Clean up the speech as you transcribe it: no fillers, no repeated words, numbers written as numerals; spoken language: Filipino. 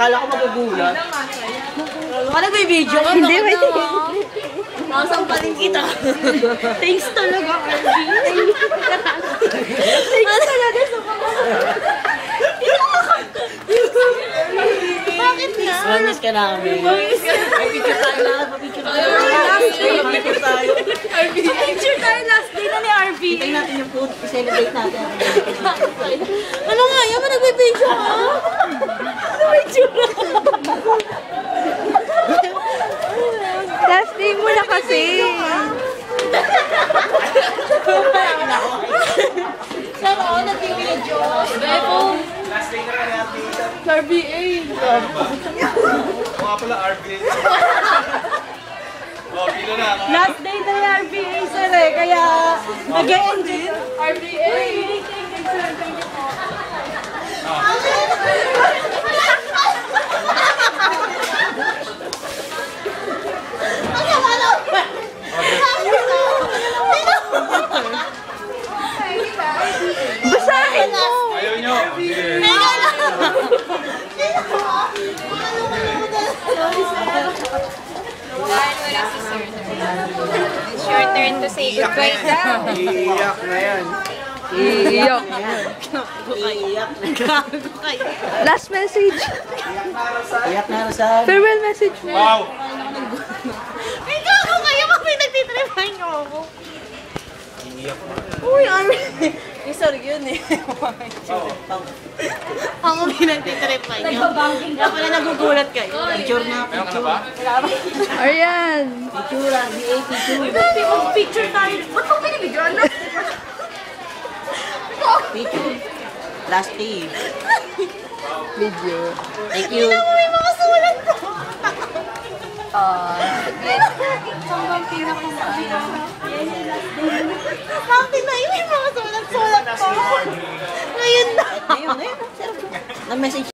Akala ko magugulat. Baka nagbibideo ka. Hindi, wait. Makasampaling kita. Thanks talaga, Arby. Thanks talaga sa mga. Bakit na? Promise ka namin. May picture tayo na. Picture tayo. Picture tayo last day na ni Arby. Tingnan natin yung food. I-celebrate natin. Ano nga yan? Nagbibideo ka? Nagbibideo ka? Last day mo na kasi. Sana ako nagbibideo. Bebo. Last day na kaya dito. RBA. Mga pala RBA. Oh, pila na. Last day na ni RBA, sir eh. Kaya nag-e-end din. RBA. Basahin mo. Ayaw nyo. Sige. It's your turn to say goodbye now. Iiyak na yan. Iyak. Iyak na. Last message. Iyak na Rizal. Farewell message mo. Wow. Ay, gago kayo pag may nagtitripay niyo ako. Iiyak na. Uy, Arby. Eh, sorry yun eh. Ako may nagtitripay niyo. Kaya pala nagugulat kayo. Picture na. Meron ka na ba? Ayan. Picture. RBA picture. Grabe, mag-picture tayo. Ba't mo binibigyan na? Picture. Last day. Video. Thank you. May mga sulat ko. Hanggang pinakamasaya. Bakit na